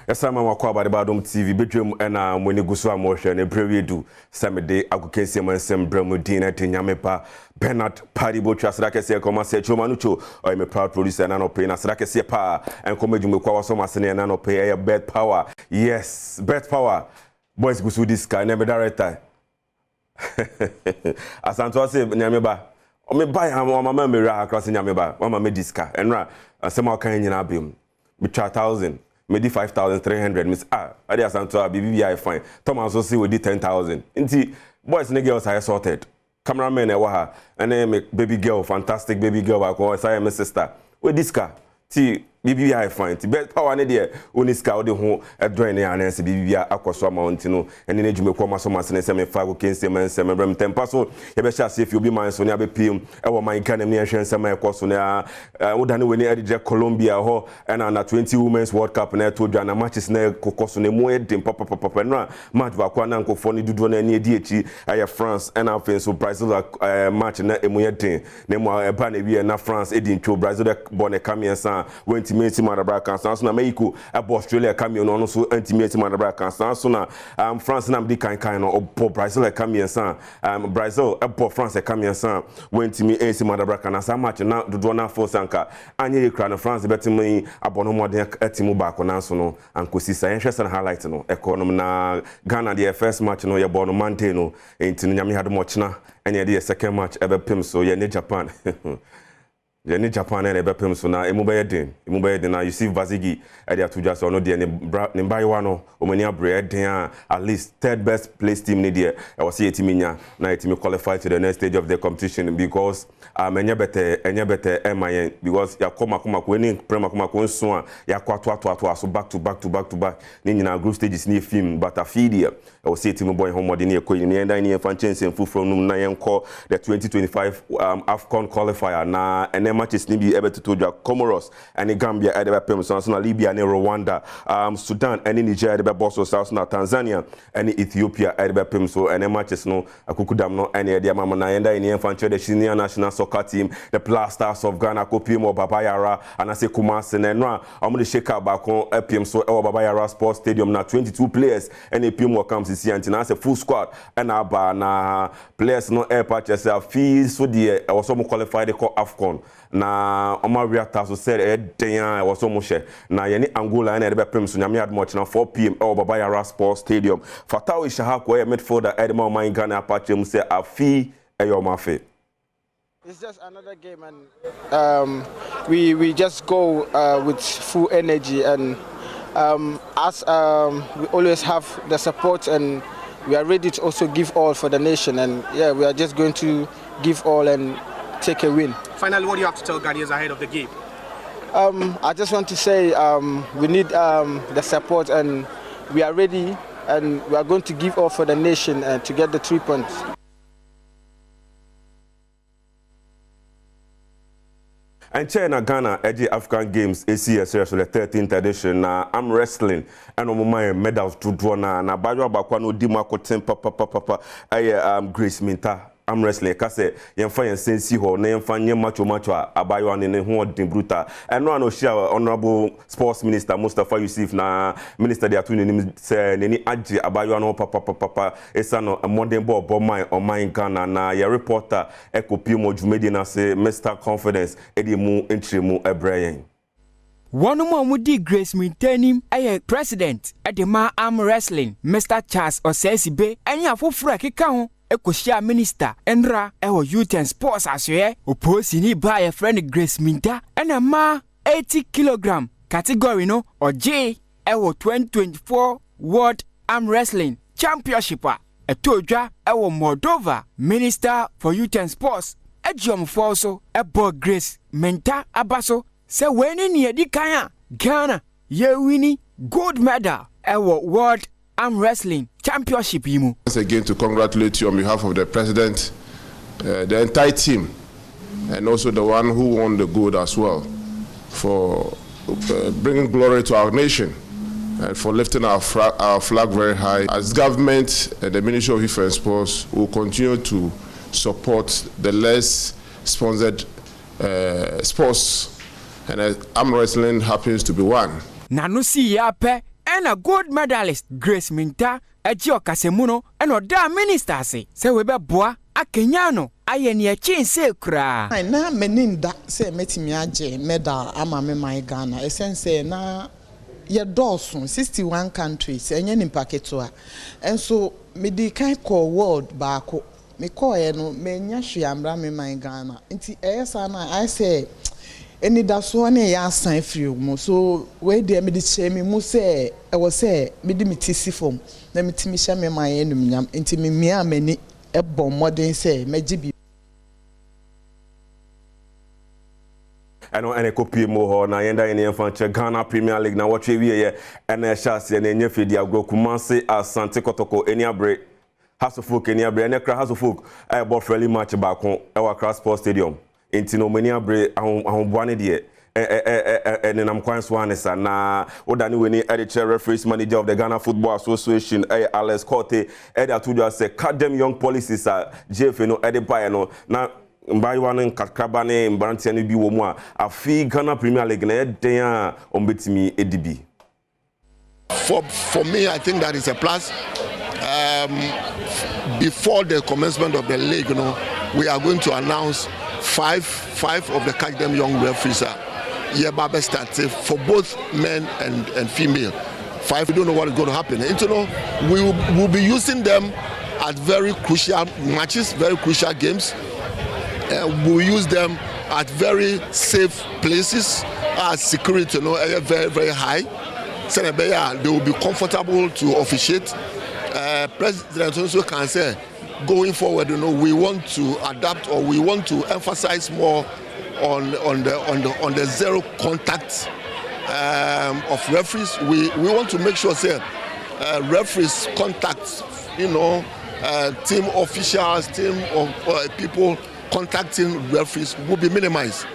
Esama wakwa ba de Badom TV bedwem na moni guso amhwe ne brewedu semede akukese mansem bramudin na tinyamepa Bernard Paribo Trasra kese koma se choma nucho o me proud producer na no pay na sra kese pa enkoma dwumekwa waso masene na no pay bet power. Yes, bet power. Boys guso this guy never director. Asanto ase nyameba. O me buy am mama me ra across nyameba. Mama me diska enra asema kan nyina abem. Me 1000 me di 5300 miss ade asanto BBI fine Thomas so see we di 10,000 nti boys and girls are sorted cameraman e wa ha and baby girl fantastic baby girl ba ko say my sister we diska ti BBI fine ti bet power ne de oniska o de ho edon ne ananse BBI akoso amount no ene ne dwumekwa maso masene se me fa go kense mense me brem tempa so ye be sha se fi obi man so ne abepiem e wo man kan ne ehwense ma ekoso ne wodane we ne edje Colombia ho na 20 women's world cup na to dwa na matches na kokoso ne mo edem papa no match ba kwa na nkofo ne dudu na ne edi echi aye France and afin so Brazil match na emu yedin ne mo eba na wi na France edin twa Brazil born kamiensa antimate Madabra Constance na Mexico abo Australia cameo no so antimate Madabra Constance na France na mdi kan no obo Brazil cameo san Brazil abo France cameo san wentimi anti Madabra Constance match na dodo na force anka anye ekra na France betimi abono modern atimu ba ko na so no ankosi science and highlight no economy na Ghana the first match no ye bono mante no enti nyame hado mo china ene the second match ebe pim so ye ne Japan Jenny Japan and Ebepim so now Emubedin now you see Vazigi at the Atuja so no dear Nimbayano Omania bread at least third best place team near I was here Timinia now team qualified to the next stage of the competition because enya better MIN because ya koma winning prema kuma so ya kwatwa so back to back ni na group stages near film but a feed here I was here team boy home near ko ni enda ni fan chance and full from na yenko the 2025 AFCON qualifier na matches ni bi ebe to Comoros and Gambia at the Pem so na Libya and Rwanda Sudan and Nigeria at the boss South na Tanzania and Ethiopia at the Pem so and matches no akukudam no and the mama na enda in infantry the senior national soccer team the Blasters of Ghana kopimo Babayara and ase Kumasi na no amu shake out back on epm so e Babayara Sports Stadium na 22 players and epm comes this year na full squad and aba na players no air patches fees so the was some qualified call AFCON na Omariata so said den was so much na ye ni Angola and the pem so nyame admo na 4 p.m. e Babayara Sports Stadium Fatawi Shahako midfielder Edma Man Ghana Apache mu say afi eyo mafe. It's just another game and we just go with full energy and as we always have the support and we are ready to also give all for the nation and yeah we are just going to give all and take a win. Finally, what do you have to tell Ghanaians ahead of the game? I just want to say we need the support and we are ready and we are going to give all for the nation to get the 3 points. And China Ghana Eji African Games ACS so the 13th edition arm wrestling and my medals to draw na Badwam bakwa no di makoten papa Grace Minta arm wrestling ka say yemfa yensensi ho na yemfa nye macho abayo ane ne ho odin brutal and no an share honorable sports minister Mustafa Yusuf na minister dia tuni nim say neni age abayo no papa esa no modern ball bomai on my Ghana na ya reporter ekopi mo dwumedi na say Mr Confidence edi mu entry mu ebrayen one more mudi Grace Mintanim aye president edema arm wrestling Mr Charles Osesibe enya foforo akeka ho Ekoshia minister Enra ewo youth and sports aswe oposi ni ba ye friend Grace Minta ena ma 80 kg category no oje ewo 2024 World Arm Wrestling Championship etodwa ewo Moldova minister for youth and sports ejom also ebo Grace Minta abaso se weni ni edi kan Ghana ye wini gold medal ewo World Arm Wrestling Championship yimu. Once again to congratulate you on behalf of the president, the entire team, and also the one who won the gold as well, for bringing glory to our nation and for lifting our flag very high. As government and the Ministry of Youth and Sports will continue to support the less sponsored sports, and arm wrestling happens to be one. Nanusi yape ena gold medalist Grace Minta eji okasemu no ena oda minister se webe boa akenya no aye ne chinse kura na meninda se metimi age medal ama me my Ghana essence na ye dosun 61 countries enye nimpa ketua enso me di kan call world baako me call ye no me nya hweamra me my Ghana nti esa na I say eni da so na ya asan free mo so we dey me di che me mu say e wo say me di mitisi fom na mitimi hye me my enum nyam nti me mia mani e bom modern say meji ano ene kopie mo ho na yenda ene yemfa Ghana Premier League na watwe wiye ene chance na enye fidi agro Kumasi Asante Kotoko eni abre House of Folk eni abre ene kra House of Folk ball friendly match back on Accra Sports Stadium enti no mani abre ahonboane de ene nam kwan so anesa na odani weni editor referees manager of the Ghana Football Association Alex Korte atujo say cut them young policies JF no buy no na mbayiwane kakraba ne mbarantia ne bi wo mu a afi Ghana Premier League na den a ombetimi edibi. For me, I think that is a plus. Before the commencement of the league, we are going to announce five of the catch them young referees are started for both men and female. 5, we don't know what is going to happen. And, we will be using them at very crucial matches, very crucial games. We use them at very safe places. Security, very, very high. So they will be comfortable to officiate. President also can say, going forward, we want to adapt or we want to emphasize more on the zero contact of referees. We want to make sure, referees contact, team officials, team of people contacting referees will be minimized.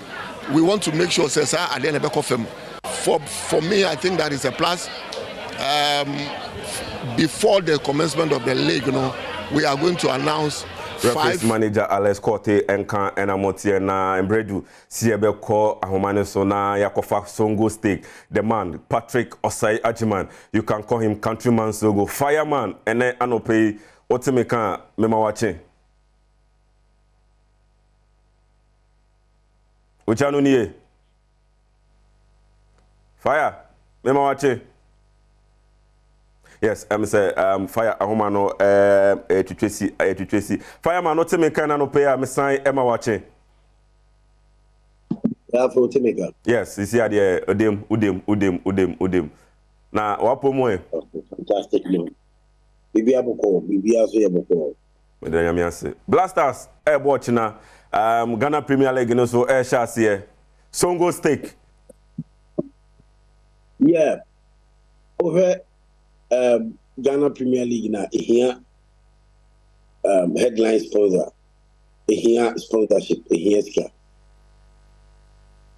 We want to make sure, at the end of the confirm. For me, I think that is a plus. Before the commencement of the league, we are going to announce referees manager Alex Korte enka enamotie na embredu siebe ko ahomane so na yakofa Songo Stake. The man Patrick Osai Ajiman, you can call him Countryman Songo Fireman ene anope otimeka mema wache uchanu niye fire mema wache. Yes, say fire ahomano Tracy fireman no temeka na no pay am sign Emma watching. Yeah, for temeka. Yes, you see there udem. Na wapo mo e. Fantastic no. Bibi aso yaboko. Medanya mi ase. Blasters watch na Ghana Premier League no so chance here. Songo Stake. Yeah. Over Ghana Premier League na here headline sponsor, here sponsorship, here ska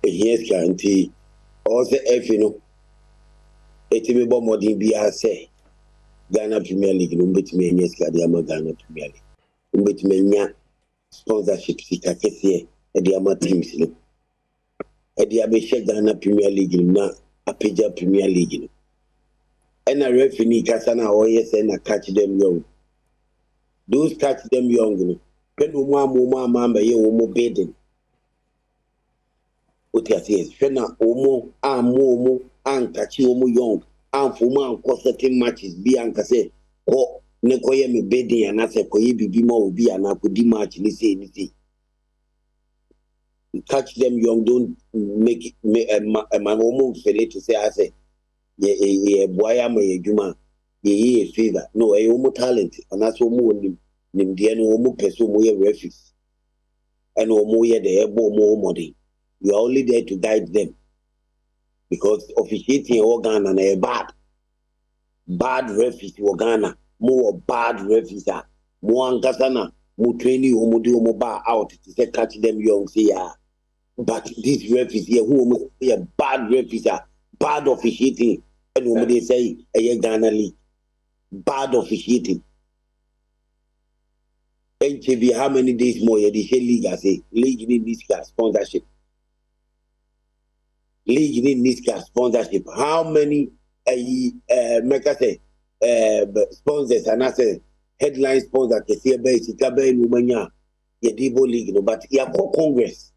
nti also FNO etime bo modin bia say Ghana Premier League no betime here ska de ama Ghana Premier League betime nya sponsorship sika kese e de ama teams no e de abehye Ghana Premier League na apeja Premier League no. And a referee kasana or yes and catch them young. Those catch them young. When uma mamba ye umo bedding. Utia says, Fena umo an catch umo young. An fuma and certain matches be an kase. Oh, nekoye me bedding and I say koye bimo be an akudi match ni say. Catch them young, don't make a man almost fail to say I say. Ye boy am ye juma ye favor no e omo talent and that's omo nim de no omo person mo ye referees and omo ye de ebo mo money. You are only there to guide them because officiating Ghana na a bad referees Ghana more bad referees are more ankasana mo training omo do omo bar out to say catch them young say but these referees here who omo ye bad referees are bad officiating, and when they say a Ghana League, bad officiating. HV, how many days more? You say league, I say league need this sponsorship. League need this sponsorship. How many make us say sponsors and I say headline sponsor kesi be sika be no manya ye Dibo League no but ya Congress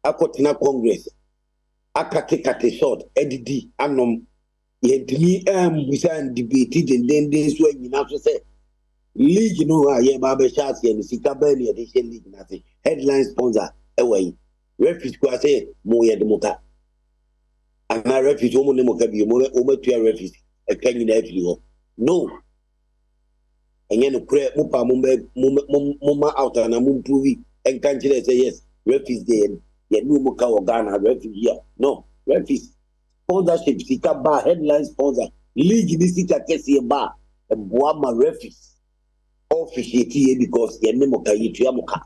akotina Congress akate short edidi anom ye ntimi busa debate den so anyina so say league no ha ye ba be chance ye sika be ne de league na say headline sponsor away refuge kwa say mo ye demoka ana refuge mo ne mo ka bi mo metua refuge e kan nyina afiri ho no enye no kure mo pa mo ma out na mo improve en kan kire say yes refuge dey ye no mo ka Ghana refuge here no refuge sponsorship sika ba headline sponsor league this sika kesi ba e boa ma refuge officiate because ye ne mo ka yitua mo ka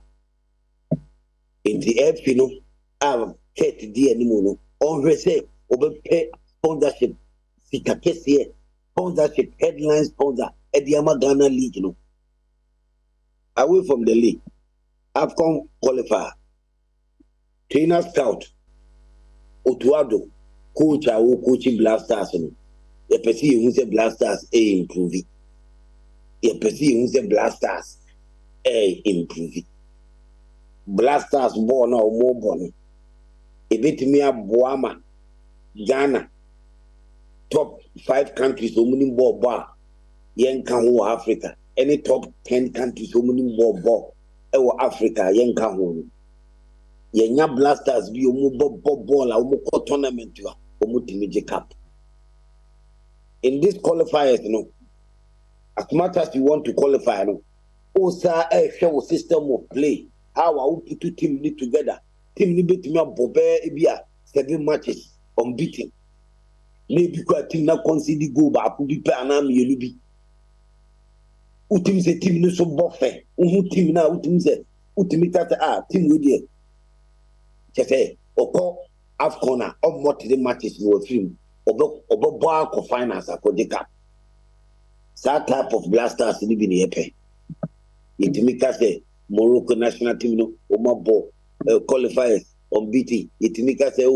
in the F you know set di animal no on say obepay sponsorship sika kesi sponsorship headline sponsor Ediama Ghana League no away from the league AFCON qualifier trainer scout Otuado coach coaching Blasters no the person who say Blasters improve the person who say Blasters improve Blasters born or more born a bit me a Boama Ghana top 5 countries so many more bar yenka ho Africa any top 10 countries so many more ball Africa yenka ho yenya Blasters bi omo ball a tournament wa omo timi cup in this qualifiers no as much as you want to qualify no osa show system of play how I will put two team together team ni betimi abobe ebia 7 matches unbeaten maybe kwa team na concede goal ba ku bi pe ana mielu bi utim se team no so bofe team na utim se utimi tata team we dey say oko AFCON of the matches no film obo boa finance akodi cap that type of Blasters ni bi ne yepe itimi ka say Morocco national team no omabo qualifiers unbeaten itimi ka say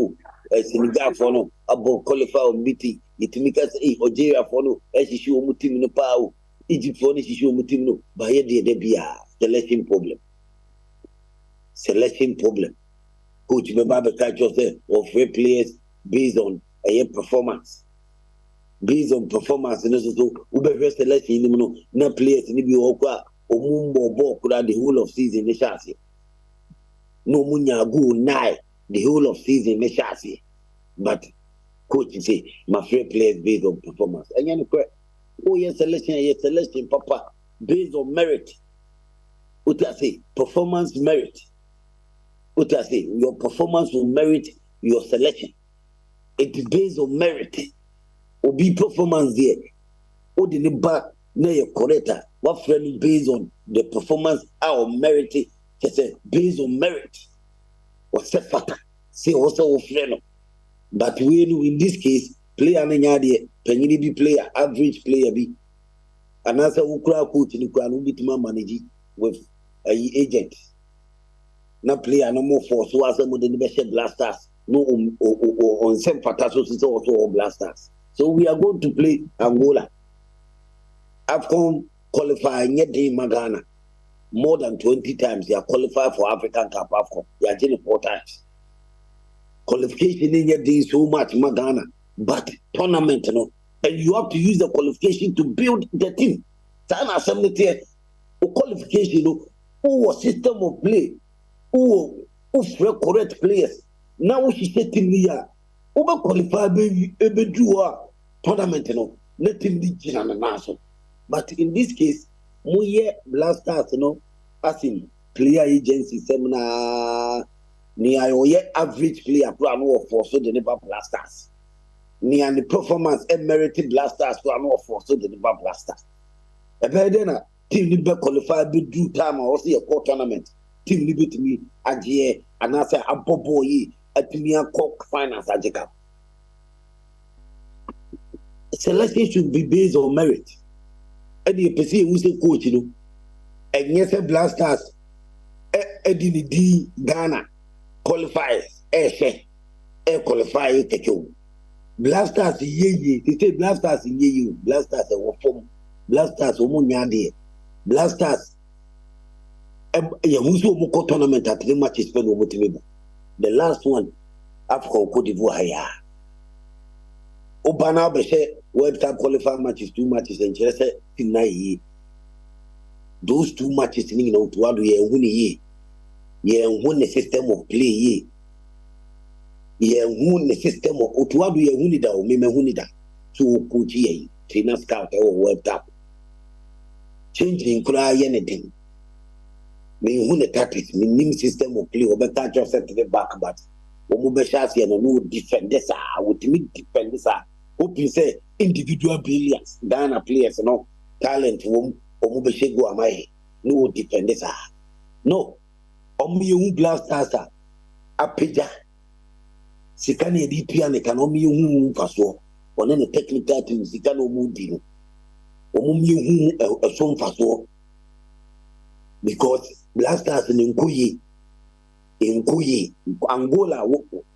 Senegal for no abo qualify unbeaten itimi ka say Algeria for no shishi omu team no pa Egypt for no shishi omu team no ba ye de bia selection problem coach Baba catch of free players based on a performance. Based on performance, and so we selection no players ni bi okwa omumbo ball the whole of season ne chance. No munya go nine the whole of season ne chance. But coach say my free players based on performance. And you selection papa based on merit. What I say performance merit. What I say, your performance will merit your selection. It is based on merit. Or be performance there. Or the back na your correct. What friend based on the performance or merit? Based on merit. Or set factor. Say also friend. But when in this case, player na nyade, penny be player, average player be. And as a ukra coach in the manage with a agent. Na player no more for so as mo de be Blasters no on same pataso so also Blasters. So we are going to play Angola. AFCON qualify nyede Ghana more than 20 times. They are qualified for African Cup AFCON. They are just 4 times. Qualification in nyede so much Ghana, but tournament no, and you have to use the qualification to build the team. Sana assembly qualification no, who system of play. Who correct players now she said team here who qualify be do tournament no let him be national. But in this case we Blasters as in player agency seminar near average player plan for so the never Blasters near the performance and merited Blasters plan for so the never Blasters a better team need qualify be do time or see a core tournament. Team liberty me aje and I say abobo yi atimi cock finance ajeka. Selection should be based on merit. And the person who say coach and yes Blasters Ghana qualifiers qualify take you. Blasters ye they say blasters ye blasters e wo form blasters o mu nya de blasters ye hu so mu ko tournament at 3 matches pe no mu timi. The last one Africa Cote d'Ivoire ya Obana be say World Cup qualifying matches 2 matches and just say ye those 2 matches ni no to adu ye hu ni ye hu the system of play ye hu the system of to adu ye hu ni da o me hu ni da so coach ye trainer scout e World Cup changing kura ye anything me hu the tactics me nim system of play o be catch us at the back but o mo be chance ye no defend this with me defend this hope say individual brilliance Ghana players no talent o mo be shego amai no defend this no omi hu blasters apeja sikani edi pia ne kan omi hu faso one ne technical team sikani o mu di no omi hu so faso because blasters ne nkuyi Angola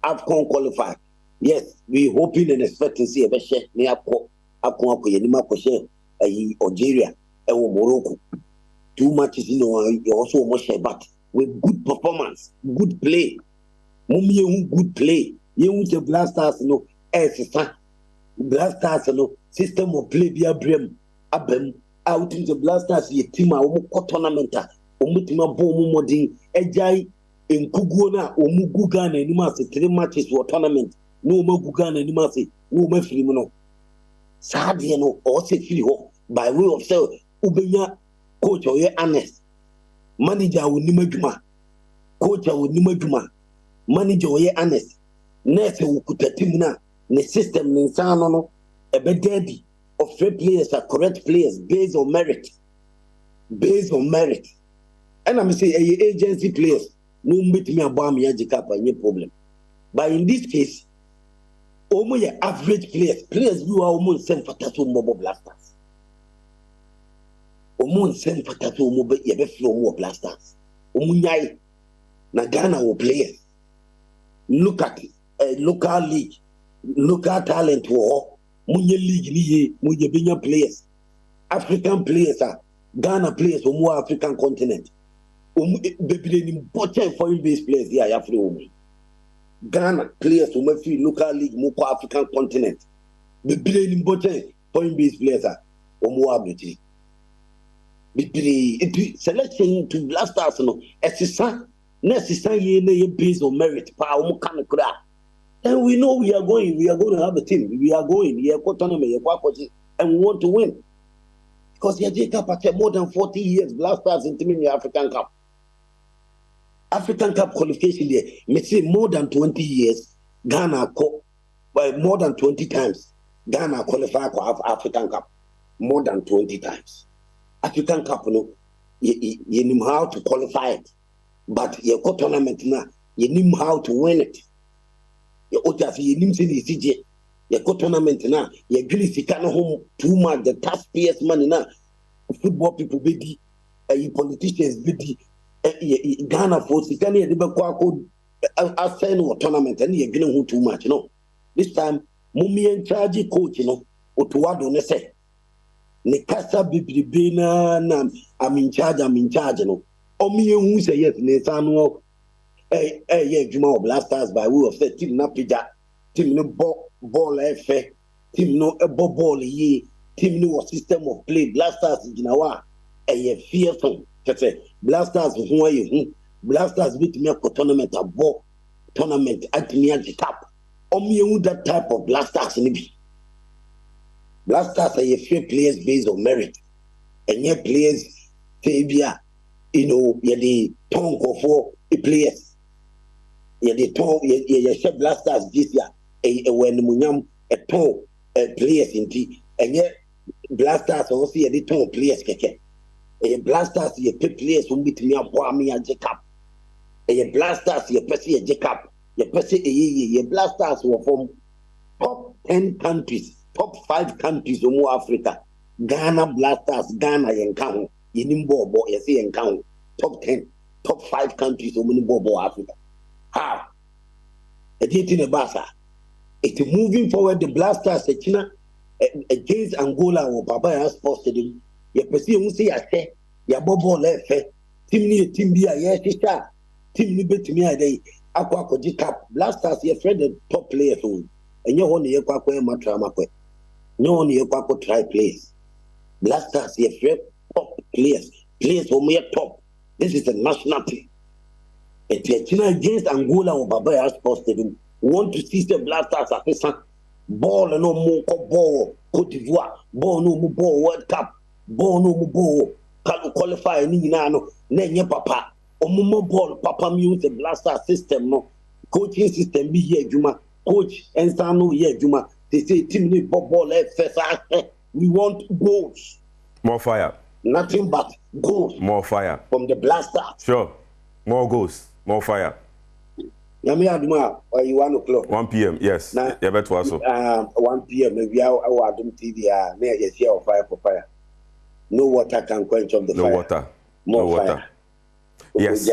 AFCON qualified. Yes, we hoping and expecting see a better ne akọ ye ni makọ Algeria e wo Morocco 2 matches you also almost share but with good performance, good play. Mummy good play. You the blasters no blasters no system of play via Brem Abem out in the blasters ye team a tournament omutima bo modin ejai enkuguo na omugu Ghana anima se 3 matches for tournament no omugu Ghana anima se wo mafiri mu no saade no o se firi ho by way of say ubenya coach oye honest manager wo nima dwuma coach wo nima dwuma manager oye honest nurse wo kuta team na ne system ne nsano no ebe daddy of fair players are correct players based on merit and I'm say agency players no meet me about me Jika any problem but in this case almost average players you are almost same fatato mobile blasters almost same fatato mobile ye flow more blasters omunyai na Ghana will players look at a local league local talent war munye league ni ye munye benya players African players are Ghana players or more African continent baby ni important foreign based players here ya free Ghana players who may feel local league more African continent baby ni important foreign based players are or more ability baby selection to blasters no exercise necessary ye based on merit pa o kan kura and we know we are going to have a team we are going here tournament and we want to win because the Cup after more than 40 years blasters in team in the African Cup qualification there me say more than 20 years Ghana by more than 20 times Ghana qualify for African Cup more than 20 times African Cup no you know how to qualify it but your tournament na you know how to win it your ojas you nim say the CJ your tournament na you gree sika no home too much the taxpayers money na football people be di politicians be di Ghana for sika na dey be kwa assign no tournament and you gree home too much no this time mummy in charge coach no otuado ne say ne kasa bibribe na I'm in charge no omi ehu say yes ne sanu yeah juma blasters by way of say team na pija team no ball efe team no ball ye team no system of play blasters ginawa fearful say blasters who are you blasters with me tournament abo tournament at me at the cup omi ehu that type of blasters ni bi blasters are fair players based on merit and your players fabia you know the tongue for players the tongue you blasters this year when munyam a tongue players in tea and yet blasters also the tongue players keke blasters you pay players who meet me up me and Jacob blasters you person Jacob you person ye blasters were from top 10 countries top 5 countries of more Africa Ghana blasters Ghana yenkan Yenimbo you see yenkan top 10 top 5 countries of Munimbo Africa how a date in a basa It's moving forward. The Blasters, China against Angola or Baba Sports Stadium. You perceive you see a say, ya bobo left. Team be a yes, team ni bet me a day. Aqua Cap Blasters, your friend, the top player soon. And you want your quack matrama. No one your quack try place. Blasters, your friend, top players for me top. This is a national team. It's China against Angola or Baba Sports Stadium. Want to see the Blasters at this ball no more ball Cote d'Ivoire, ball no more ball World Cup, ball no more ball. Can qualify ni no nenye papa. Omo ball papa use the Blaster system no. Coaching system be here juma. Coach and no here juma. They say team need ball first. We want goals. More fire. Nothing but goals. More fire. From the Blaster. Sure. More goals. More fire. Yami Adoma, or you 1 o'clock? 1 p.m. Yes. Now, yeah, bet also. 1 p.m. Maybe our Adom TV near a share of fire for fire. No water can quench of the no fire. Water. More no fire. Water. Yes.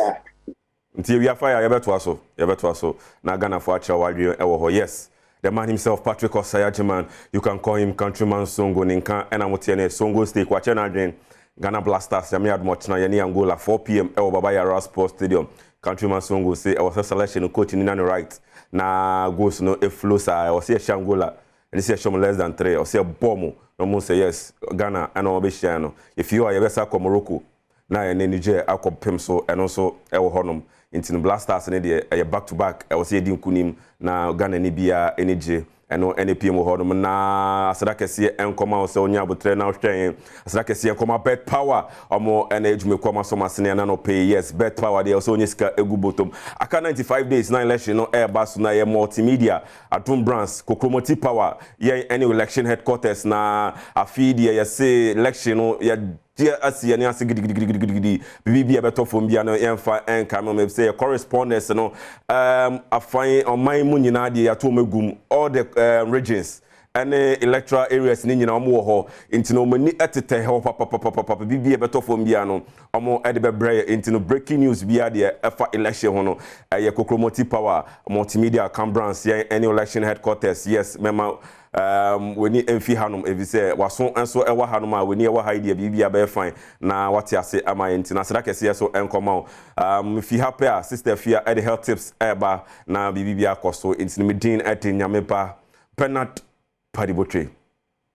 Until we are fire, you bet also. You bet also. Now Ghana for Achawa, yes. The man himself, Patrick Osayajiman, you can call him Countryman Songo Ninka, and I'm Songo Stake, watching again. Ghana Blasters, Yami Admochna, Yani Angola, 4 p.m. Baba Yara Sports Stadium. Countryman Songo say I was a selection of coaching in the right. Na goes no a flow I was here Shangola and this year less than 3 or say a bomb. No more say yes, Ghana and all Bishano. If you are your best Morocco, now in Niger, I could Pimso and also El Honum into the Blasters and a back to back. I was here Kunim na Ghana Nibia energy. And any PM hodom na asaka see enkoma o se onya botre na hwen asaka see enkoma bet power omo na edwume koma so masene na no pay yes bet power dey so onye sika egu bottom aka 95 days na election no air basu na ye multimedia Adom brands kokromoti power ye any election headquarters na afidi ye say election no ye dia asi ni asi gidi bibi beto fom bia no emfa enka no me say correspondence no afan on my mu nyina de ato magum all the regions and electoral areas ni nyina omo ho intino mani etete ho papa bibi beto fom bia no omo e de bebre intino breaking news bia de efa election ho no ye kokromoti power multimedia Cambrans ye any election headquarters yes mema we ni emfi hanum evi say waso enso ewa hanum a we ni ewa haide bibia be fine na wati ase ama entina sra kese so enkoma fi happy a sister fia e the health tips eba na bibia koso intimidin etinyame pa penat padibotre